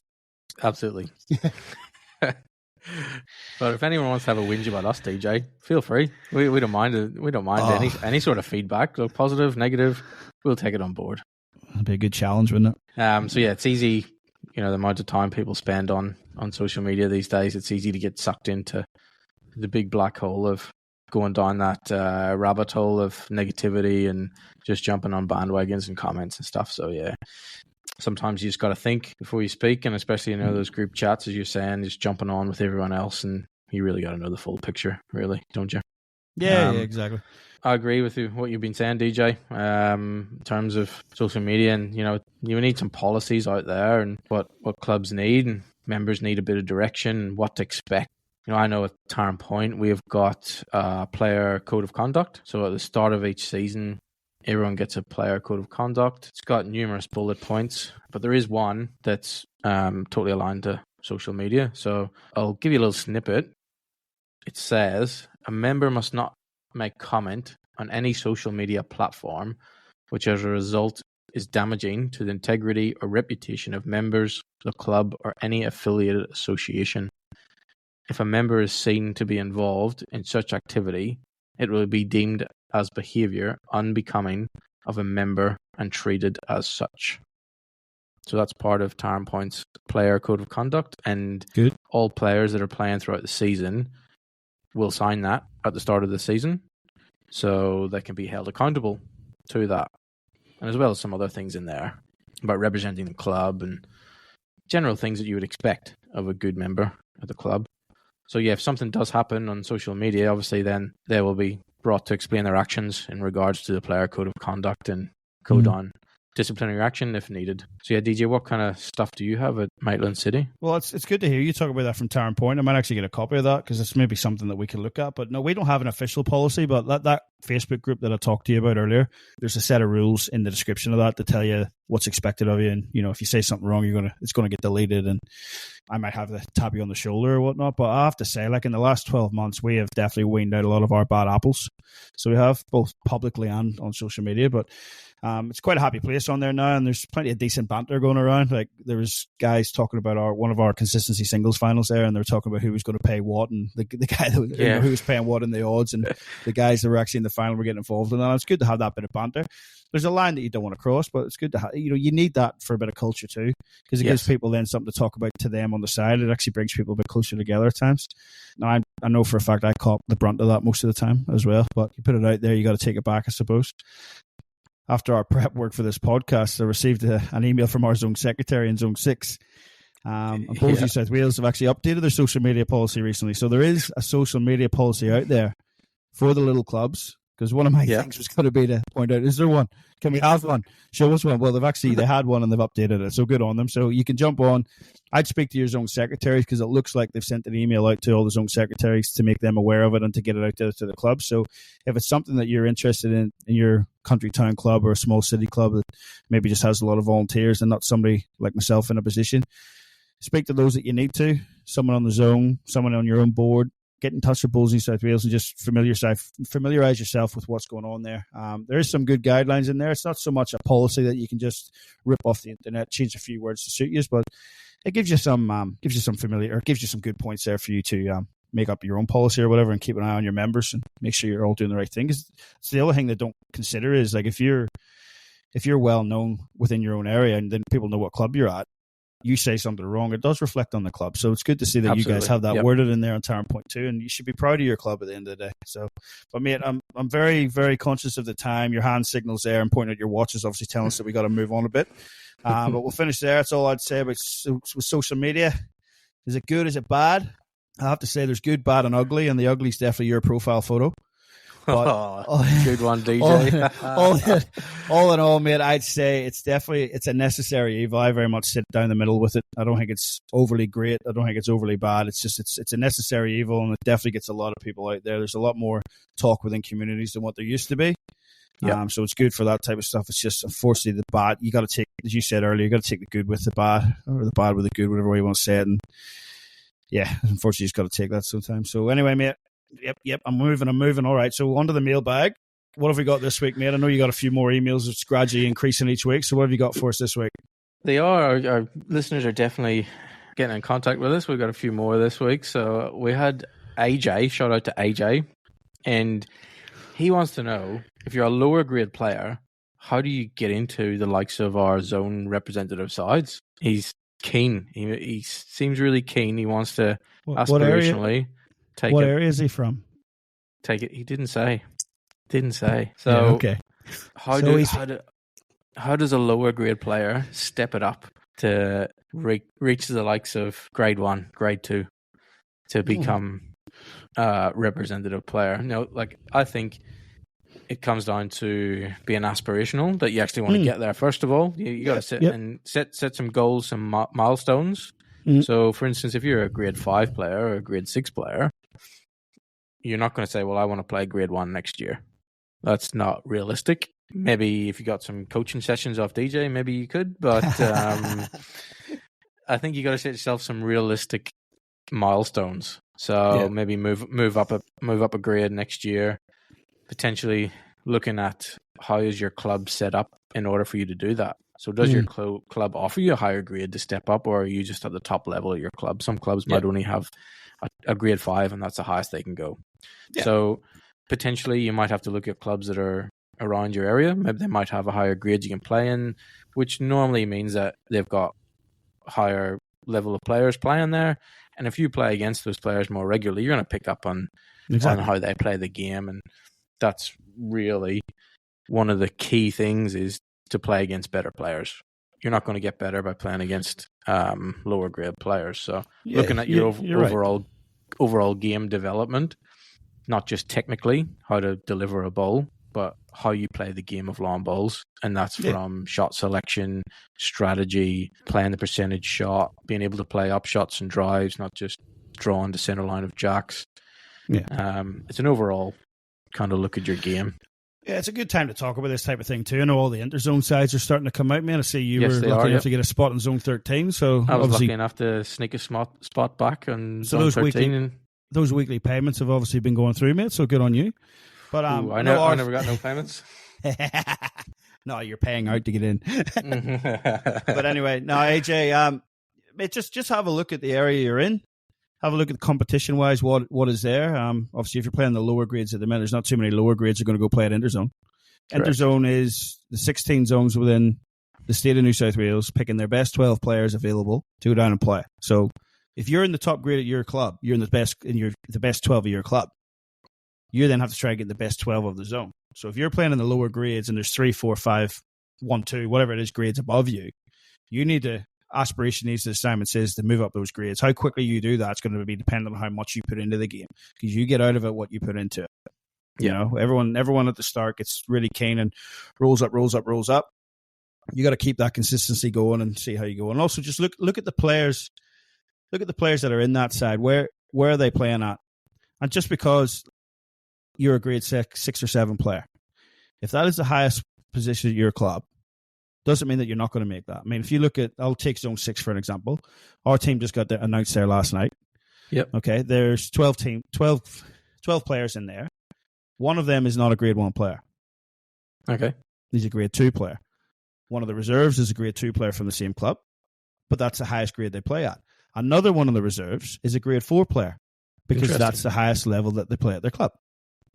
Absolutely. But if anyone wants to have a whinge about us, DJ, feel free. We don't mind it. We don't mind any sort of feedback, so positive, negative. We'll take it on board. That'd be a good challenge, wouldn't it? So yeah, it's easy. You know, the amount of time people spend on social media these days, it's easy to get sucked into the big black hole of going down that rabbit hole of negativity and just jumping on bandwagons and comments and stuff. So yeah, sometimes you just got to think before you speak, and especially, you know, those group chats, as you're saying, just jumping on with everyone else, and you really got to know the full picture, really, don't you? Yeah, exactly. I agree with you, what you've been saying, DJ, in terms of social media, and, you know, you need some policies out there, and what clubs need, and members need a bit of direction and what to expect. You know, I know at Tarn Point we have got a player code of conduct. So at the start of each season, everyone gets a player code of conduct. It's got numerous bullet points, but there is one that's totally aligned to social media. So I'll give you a little snippet. It says, a member must not make comment on any social media platform which as a result is damaging to the integrity or reputation of members, the club, or any affiliated association. If a member is seen to be involved in such activity, it will be deemed as behaviour unbecoming of a member and treated as such. So that's part of Tarn Point's player code of conduct, and Good. all players that are playing throughout the season will sign that at the start of the season, so they can be held accountable to that, and as well as some other things in there about representing the club and general things that you would expect of a good member of the club. So yeah, if something does happen on social media, obviously then they will be brought to explain their actions in regards to the player code of conduct and code on disciplinary action if needed. So yeah, DJ, what kind of stuff do you have at Maitland City? Well, it's good to hear you talk about that from Tarn Point. I might actually get a copy of that because it's maybe something that we can look at. But no, we don't have an official policy, but that Facebook group that I talked to you about earlier, there's a set of rules in the description of that to tell you what's expected of you. And, you know, if you say something wrong, it's going to get deleted, and I might have to tap you on the shoulder or whatnot. But I have to say, like in the last 12 months, we have definitely weaned out a lot of our bad apples. So we have, both publicly and on social media, but it's quite a happy place on there now, and there's plenty of decent banter going around. Like there was guys talking about one of our consistency singles finals there, and they were talking about who was going to pay what, and the guy that who was paying what in the odds, and the guys that were actually in the final were getting involved in that. It's good to have that bit of banter. There's a line that you don't want to cross, but it's good to have. You know, you need that for a bit of culture too, because it gives people then something to talk about to them on the side. It actually brings people a bit closer together at times. Now, I know for a fact I caught the brunt of that most of the time as well, but you put it out there, you got to take it back, I suppose. After our prep work for this podcast, I received an email from our zone secretary in Zone 6. And both New South Wales have actually updated their social media policy recently. So there is a social media policy out there for the little clubs. Because one of my things was going to be to point out, is there one? Can we have one? Show us one. Well, they had one and they've updated it. So good on them. So you can jump on. I'd speak to your zone secretaries because it looks like they've sent an email out to all the zone secretaries to make them aware of it and to get it out to the club. So if it's something that you're interested in your country town club or a small city club that maybe just has a lot of volunteers and not somebody like myself in a position, speak to those that you need to. Someone on the zone, someone on your own board. Get in touch with Bulls New South Wales and just familiarize yourself with what's going on there. There is some good guidelines in there. It's not so much a policy that you can just rip off the internet, change a few words to suit you, but it gives you some good points there for you to make up your own policy or whatever, and keep an eye on your members and make sure you're all doing the right thing. Because it's the other thing they don't consider is like if you're well known within your own area and then people know what club you're at, you say something wrong, it does reflect on the club. So it's good to see that you guys have that worded in there on Tarn Point too, and you should be proud of your club at the end of the day. So, but mate, I'm very, very conscious of the time. Your hand signals there and pointing at your watch is obviously telling us that we got to move on a bit. But we'll finish there. That's all I'd say about with social media. Is it good? Is it bad? I have to say there's good, bad, and ugly, and the ugly is definitely your profile photo. But, good one, DJ. all in all, mate, I'd say it's a necessary evil. I very much sit down the middle with it. I don't think it's overly great. I don't think it's overly bad. It's just it's a necessary evil, and it definitely gets a lot of people out there. There's a lot more talk within communities than what there used to be. So it's good for that type of stuff. It's just unfortunately the bad. You got to take, as you said earlier, you got to take the good with the bad, or the bad with the good, whatever way you want to say it. And yeah, unfortunately, you just got to take that sometimes. So anyway, mate. Yep. I'm moving. All right. So on to the mailbag. What have we got this week, mate? I know you got a few more emails. It's gradually increasing each week. So what have you got for us this week? They are. Our listeners are definitely getting in contact with us. We've got a few more this week. So we had AJ. Shout out to AJ. And he wants to know, if you're a lower grade player, how do you get into the likes of our zone representative sides? He's keen. He seems really keen. He wants to aspirationally... What area is he from? Take it. He didn't say. So okay. How does a lower grade player step it up to reach the likes of grade 1, grade 2 to become a representative player? I think it comes down to being aspirational, that you actually want to get there. First of all, you got to sit and set some goals, some milestones. So, for instance, if you're a grade 5 player or a grade 6 player, you're not going to say, well, I want to play grade 1 next year. That's not realistic. Maybe if you got some coaching sessions off DJ, maybe you could. But I think you got to set yourself some realistic milestones. So maybe move up a grade next year. Potentially looking at how is your club set up in order for you to do that. So does your club offer you a higher grade to step up, or are you just at the top level of your club? Some clubs might only have a grade 5, and that's the highest they can go. So potentially you might have to look at clubs that are around your area. Maybe they might have a higher grade you can play in, which normally means that they've got higher level of players playing there. And if you play against those players more regularly, you're going to pick up on how they play the game. And that's really one of the key things, is to play against better players. You're not going to get better by playing against lower grade players. So looking at your overall game development, not just technically how to deliver a ball, but how you play the game of long balls. And that's from shot selection, strategy, playing the percentage shot, being able to play up shots and drives, not just drawing the center line of jacks. Yeah. It's an overall kind of look at your game. Yeah, it's a good time to talk about this type of thing too. I know all the interzone sides are starting to come out, man. I see you were lucky enough to get a spot in Zone 13. So I was lucky enough to sneak a spot back on Zone 13. Those weekly payments have obviously been going through, mate, so good on you. But I never got no payments. No, you're paying out to get in. But anyway, no, AJ, mate, just have a look at the area you're in. Have a look at competition-wise, what is there. Obviously, if you're playing the lower grades at the minute, there's not too many lower grades you're going to go play at Interzone. Correct. Interzone is the 16 zones within the state of New South Wales, picking their best 12 players available to go down and play. So if you're in the top grade at your club, you're in the best 12 of your club. You then have to try and get the best 12 of the zone. So if you're playing in the lower grades and there's 3, 4, 5, 1, 2, whatever it is, grades above you, you need to, aspiration needs to, Simon says, to move up those grades. How quickly you do that's going to be dependent on how much you put into the game, because you get out of it what you put into it. You know, everyone at the start gets really keen and rolls up. You got to keep that consistency going and see how you go. And also just look at the players. Look at the players that are in that side. Where are they playing at? And just because you're a grade 6 or 7 player, if that is the highest position at your club, doesn't mean that you're not going to make that. I mean, if you look at, I'll take Zone 6 for an example. Our team just got announced there last night. Yep. Okay, there's 12 players in there. One of them is not a grade 1 player. Okay. He's a grade 2 player. One of the reserves is a grade 2 player from the same club, but that's the highest grade they play at. Another one of the reserves is a grade 4 player, because that's the highest level that they play at their club.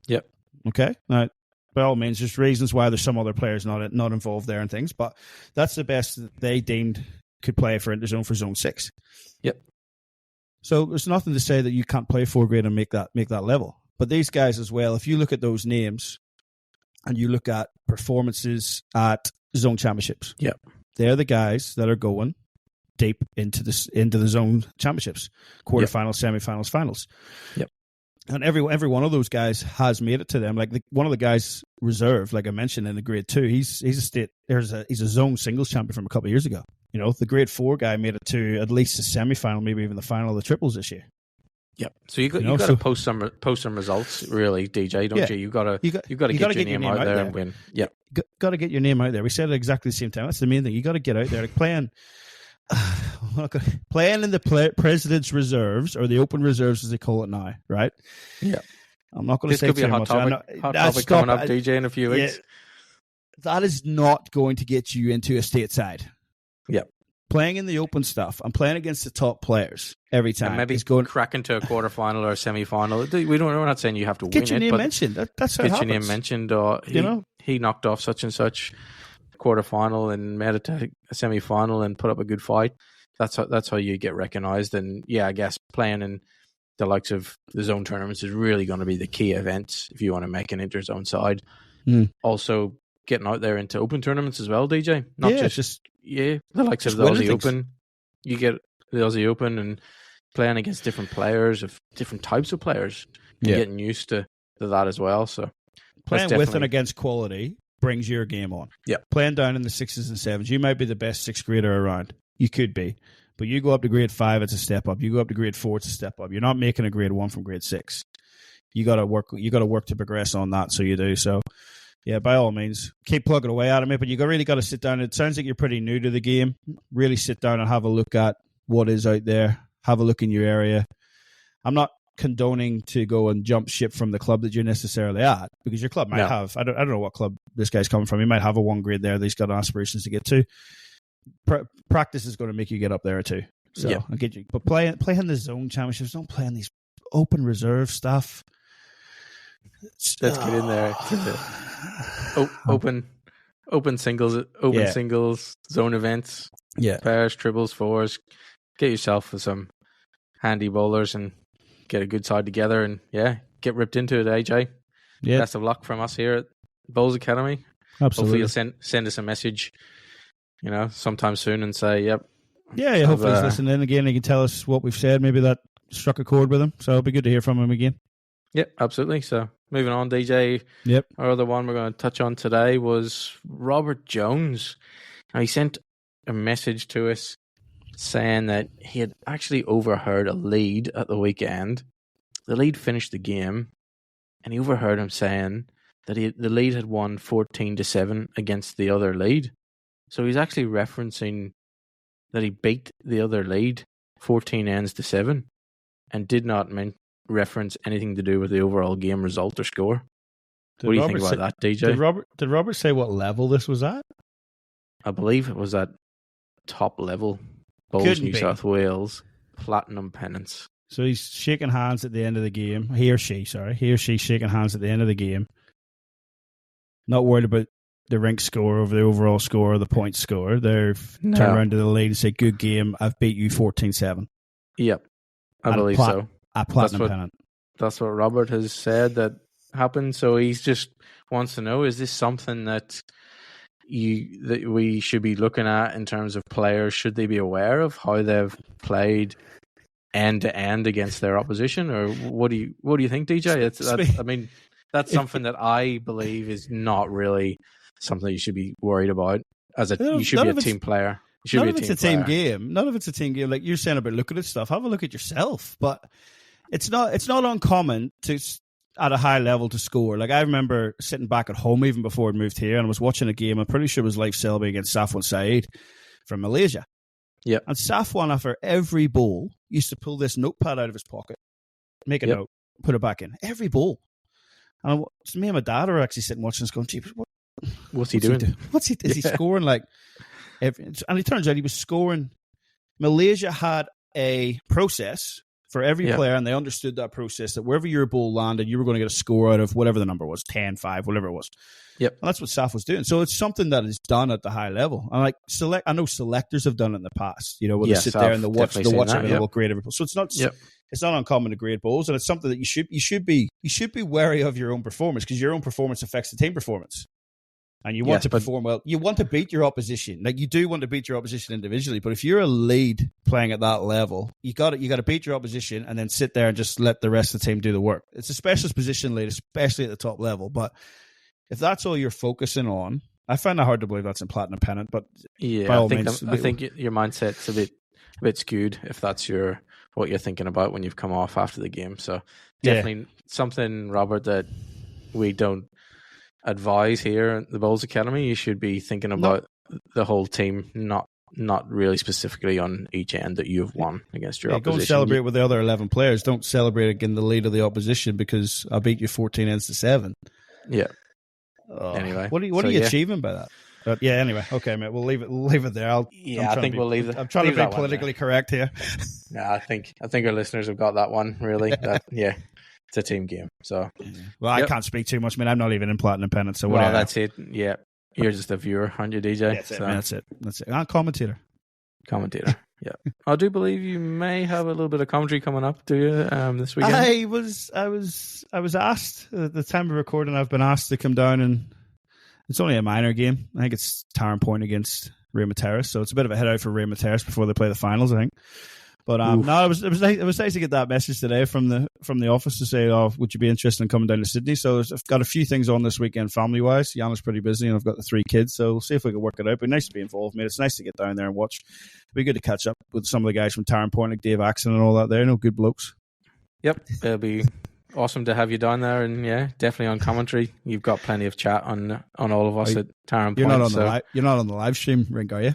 Yep. Okay. Now, by all means, there's reasons why there's some other players not involved there and things, but that's the best that they deemed could play for Interzone for Zone 6. Yep. So there's nothing to say that you can't play 4 grade and make that level. But these guys as well, if you look at those names and you look at performances at Zone Championships, yep, they're the guys that are going deep into the Zone Championships, quarterfinals, semifinals, finals. Yep. And every one of those guys has made it to them. Like one of the guys reserved, like I mentioned, in the grade 2, he's a zone singles champion from a couple of years ago. You know, the grade 4 guy made it to at least the semifinal, maybe even the final of the triples this year. Yep. So you got to post some results, really, DJ, don't you? You got to get your name out there and win. Yeah. Got to get your name out there. We said it exactly the same time. That's the main thing. You got to get out there, like playing in the president's reserves, or the open reserves as they call it now, right? Yeah. I'm not going to say too much. Hot topic coming up, DJ, in a few weeks. That is not going to get you into a stateside. Yep. Playing in the open stuff and playing against the top players every time. And maybe crack into a quarterfinal or a semi-final. We're not saying you have to win it. Get your name mentioned. That's how it happens. Get your name mentioned, or he knocked off such and such quarterfinal and made it to a semi-final and put up a good fight. That's how you get recognised. And yeah, I guess playing in the likes of the zone tournaments is really going to be the key events if you want to make an interzone side. Also, getting out there into open tournaments as well, DJ. Not just the likes of the Aussie Open. You get the Aussie Open and playing against different players, of different types of players, and getting used to that as well. So playing with and against quality brings your game on. Yeah. Playing down in the 6s and 7s, you might be the best 6th grader around. You could be. But you go up to grade 5, it's a step up. You go up to grade 4, it's a step up. You're not making a grade 1 from grade 6. You got to work to progress on that, so you do. So yeah, by all means, keep plugging away at it, but you really got to sit down. It sounds like you're pretty new to the game. Really sit down and have a look at what is out there. Have a look in your area. I'm not condoning to go and jump ship from the club that you're necessarily at, because your club might have, I don't know what club this guy's coming from. He might have a 1 grade there that he's got aspirations to get to. Practice is going to make you get up there too. So I'll get you. But play in the zone championships. Don't play in these open reserve stuff. Let's get in there. open singles, zone events, pairs, triples, fours. Get yourself with some handy bowlers and get a good side together, and get ripped into it, AJ. Yeah. Best of luck from us here at Bowls Academy. Absolutely. Hopefully you'll send us a message, sometime soon and say, yep. Yeah, hopefully he's listening again. He can tell us what we've said. Maybe that struck a chord with him. So it'll be good to hear from him again. Yep, absolutely. So moving on, DJ. Yep. Our other one we're going to touch on today was Robert Jones. Now, he sent a message to us saying that he had actually overheard a lead at the weekend. The lead finished the game, and he overheard him saying that the lead had won 14-7 against the other lead. So he's actually referencing that he beat the other lead 14 ends to 7 and did not reference anything to do with the overall game result or score. What do you think about that, DJ? Did Robert say what level this was at? I believe it was at top level. Bowls New South Wales Platinum Pennants. So he's shaking hands at the end of the game. He or she's shaking hands at the end of the game. Not worried about the rink score over the overall score or the point score. They've turned around to the lead and say, good game, I've beat you 14-7. Yep, I believe so. A platinum pennant. That's what Robert has said that happened. So he just wants to know, is this something that we should be looking at in terms of players? Should they be aware of how they've played end to end against their opposition, or what do you think, DJ? That's something that I believe is not really something you should be worried about. You should be a team player. None of it's a team game. None of it's a team game. Like you're saying about looking at stuff, have a look at yourself. But it's not uncommon to at a high level to score. Like I remember sitting back at home even before I moved here, and I was watching a game. I'm pretty sure it was Life Selby against Safwan Saeed from Malaysia. Yeah, and Safwan, after every bowl, used to pull this notepad out of his pocket, make a note, put it back in every bowl. And me and my dad are actually sitting watching this, going, "Gee, what's he doing? Is he scoring like?" And it turns out he was scoring. Malaysia had a process for every player, and they understood that process, that wherever your ball landed, you were going to get a score out of whatever the number was, 10, 5, whatever it was. Yep. And that's what Saf was doing. So it's something that is done at the high level. And I know selectors have done it in the past, where they sit there and they watch everything, they'll grade every ball. So it's not uncommon to grade balls, and it's something that you should be wary of your own performance, because your own performance affects the team performance. And you want to perform well. You want to beat your opposition. Like you do want to beat your opposition individually, but if you're a lead playing at that level, you got to beat your opposition and then sit there and just let the rest of the team do the work. It's a specialist position lead, especially at the top level. But if that's all you're focusing on, I find it hard to believe that's in Platinum Pennant. But by all means, I think your mindset's a bit skewed if that's what you're thinking about when you've come off after the game. So definitely something, Robert, that we don't advise here at the Bowls Academy. You should be thinking about the whole team, not really specifically on each end that you've won against your opposition. Go and celebrate with the other 11 players. Don't celebrate against the lead of the opposition because I beat you 14 ends to 7. Yeah. Anyway, what are you achieving by that? Anyway, okay, mate. We'll leave it there. I think we'll leave it. I'm trying to be politically correct here. Yeah, I think our listeners have got that one really. It's a team game. So, I can't speak too much. I mean, I'm not even in Platinum Pennant. So, that's it. Yeah, you're just a viewer, aren't you, DJ? That's it. I'm commentator. Yeah, I do believe you may have a little bit of commentary coming up. Do you this weekend? I was asked at the time of recording. I've been asked to come down, and it's only a minor game. I think it's Tarrant Point against Raymond Terrace, so it's a bit of a head out for Raymond Terrace before they play the finals, I think. But no, it was nice to get that message today from the office to say, "Oh, would you be interested in coming down to Sydney?" So I've got a few things on this weekend family wise. Yana's pretty busy, and I've got the 3 kids, so we'll see if we can work it out. It'd be nice to be involved, mate. It's nice to get down there and watch. It'd be good to catch up with some of the guys from Tarrant Point, like Dave Axon and all that. There, good blokes. Yep, it'll be awesome to have you down there, and definitely on commentary. You've got plenty of chat on all of us at Tarrant Point. You're not on the live stream, Rink, are you?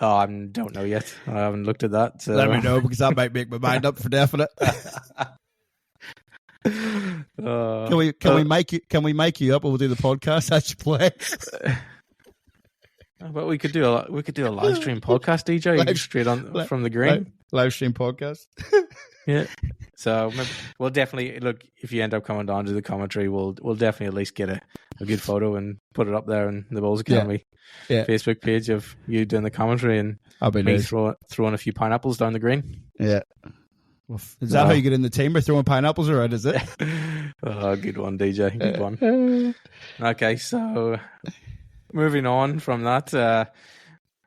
Oh, I don't know yet. I haven't looked at that. So. Let me know, because that might make my mind up for definite. Can we mic you up and we'll do the podcast as you play? But we could do a live stream podcast, DJ, straight on from the green. Live stream podcast. Yeah. So maybe we'll definitely look if you end up coming down to the commentary. We'll definitely at least get a good photo and put it up there in the Bulls Academy Facebook page of you doing the commentary and me throwing a few pineapples down the green. Yeah. Well, is that how you get in the team? By throwing pineapples around? Is it? Oh, good one, DJ. Good one. Okay, so moving on from that,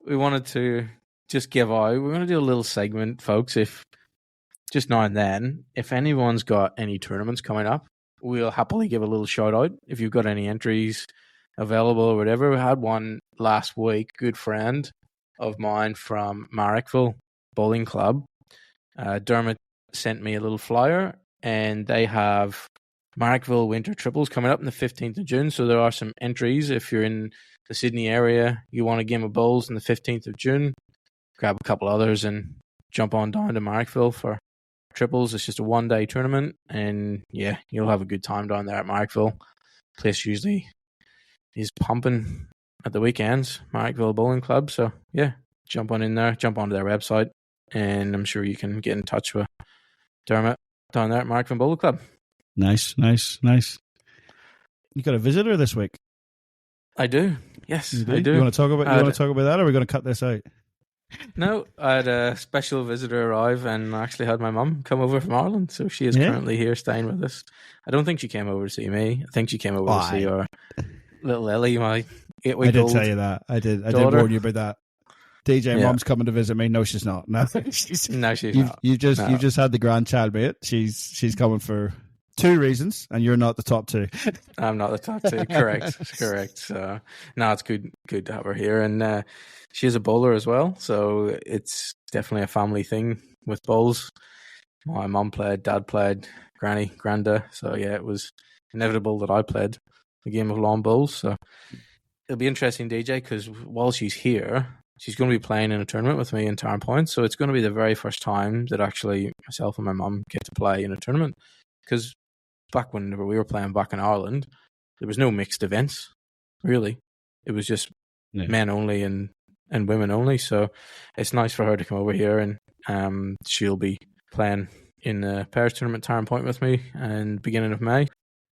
we wanted to just give out. We're going to do a little segment, folks. If just now and then, if anyone's got any tournaments coming up, we'll happily give a little shout out. If you've got any entries available or whatever, we had one last week. Good friend of mine from Marrickville Bowling Club, Dermot, sent me a little flyer, and they have Marrickville Winter Triples coming up on the 15th of June. So there are some entries. If you're in the Sydney area, you want a game of bowls on the 15th of June, grab a couple others and jump on down to Marrickville for triples. It's just a one-day tournament, and yeah, you'll have a good time down there at Marrickville. Place usually is pumping at the weekends, Marrickville Bowling Club. So yeah, jump on in there, jump onto their website, and I'm sure you can get in touch with Dermot down there at Marrickville Bowling Club. Nice. You got a visitor this week? I do. Yes, I do. You want to talk about that, or are we going to cut this out? No, I had a special visitor arrive, and I actually had my mum come over from Ireland, so she is currently here staying with us. I don't think she came over to see me. I think she came over to see our little Ellie, my 8-week-old. I did tell you that. I did warn you about that. DJ, Mum's coming to visit me. No, she's not. No, she's not. You've just had the grandchild, mate. She's coming for 2 reasons, and you're not the top 2. I'm not the top 2. Correct. So, no, it's good to have her here, and she's a bowler as well. So it's definitely a family thing with bowls. My mum played, dad played, granny, granda. So yeah, it was inevitable that I played the game of lawn bowls. So it'll be interesting, DJ, because while she's here, she's going to be playing in a tournament with me in Tarn Point. So it's going to be the very first time that actually myself and my mum get to play in a tournament. Because back whenever we were playing back in Ireland, there was no mixed events, really. It was just men only and women only. So it's nice for her to come over here, and she'll be playing in the pairs tournament Tarn Point with me and beginning of May.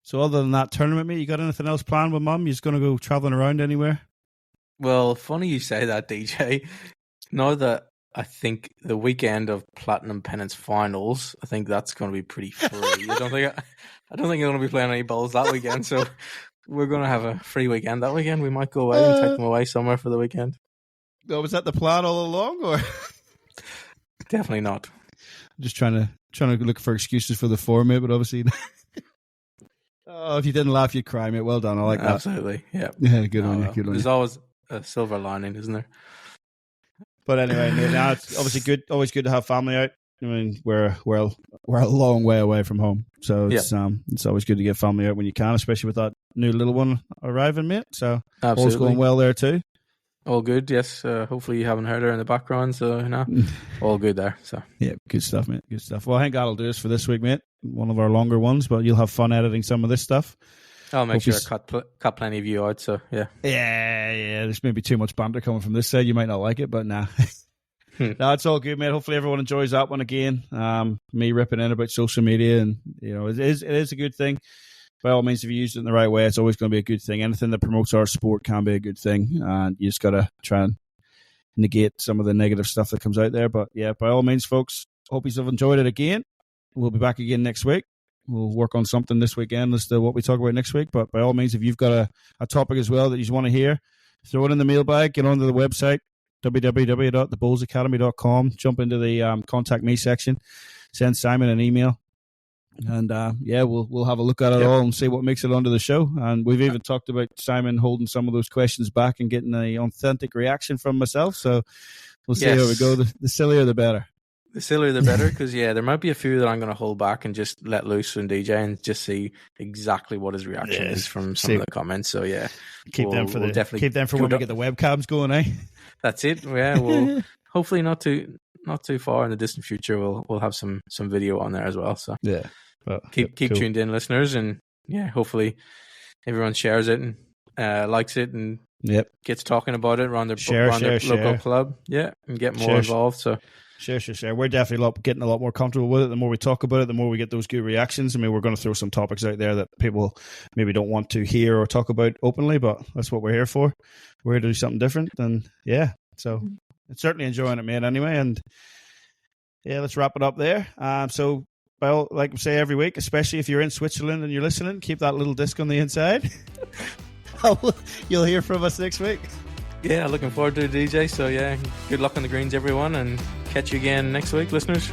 So other than that tournament, mate, you got anything else planned with Mum? You just going to go travelling around anywhere? Well, funny you say that, DJ. Now that I think the weekend of Platinum Pennants finals, I think that's going to be pretty free. I don't think I'm going to be playing any bowls that weekend, so we're going to have a free weekend that weekend. We might go away and take them away somewhere for the weekend. Oh, was that the plan all along, or definitely not? I'm just trying to look for excuses for the format, but obviously. Oh, if you didn't laugh, you'd cry, mate. Well done. I like that. Absolutely. Yeah. Yeah. Good on you. Good on you. There's always a silver lining, isn't there? But anyway, mate, now it's obviously good. Always good to have family out. I mean, we're a long way away from home, so it's always good to get family out when you can, especially with that new little one arriving, mate. So all's going well there too. All good, yes. Hopefully you haven't heard her in the background, so all good there. So yeah, good stuff, mate. Good stuff. Well, I think that'll do us for this week, mate. One of our longer ones, but you'll have fun editing some of this stuff. I'll make sure I cut plenty of you out. So yeah. There's maybe too much banter coming from this side. You might not like it, but nah. No, it's all good, mate. Hopefully everyone enjoys that one again. Me ripping in about social media, and it is a good thing. By all means, if you use it in the right way, it's always going to be a good thing. Anything that promotes our sport can be a good thing, and you just got to try and negate some of the negative stuff that comes out there. But yeah, by all means, folks, hope you've enjoyed it again. We'll be back again next week. We'll work on something this weekend as to what we talk about next week. But by all means, if you've got a topic as well that you want to hear, throw it in the mailbag, get onto the website, www.thebowlsacademy.com, jump into the contact me section, send Simon an email. And we'll have a look at it all and see what makes it onto the show. And we've even talked about Simon holding some of those questions back and getting an authentic reaction from myself. So we'll see how we go. The sillier, the better. The sillier, the better. Because there might be a few that I'm going to hold back and just let loose from DJ and just see exactly what his reaction is from some of the comments. So keep them for when we get the webcams going, eh? That's it. Yeah, we'll hopefully not too far in the distant future. We'll have some video on there as well. So yeah. Well, keep tuned in, listeners, and hopefully everyone shares it and likes it and gets talking about it around their local club, and get more involved. So Sure. We're definitely getting a lot more comfortable with it. The more we talk about it, the more we get those good reactions. I mean, we're going to throw some topics out there that people maybe don't want to hear or talk about openly, but that's what we're here for. We're here to do something different. And yeah, so it's certainly enjoying it, mate, anyway. And yeah, let's wrap it up there. So, well, like we say every week, especially if you're in Switzerland and you're listening, keep that little disc on the inside. You'll hear from us next week. Yeah, looking forward to it, DJ. So yeah, good luck on the greens, everyone, and catch you again next week, listeners.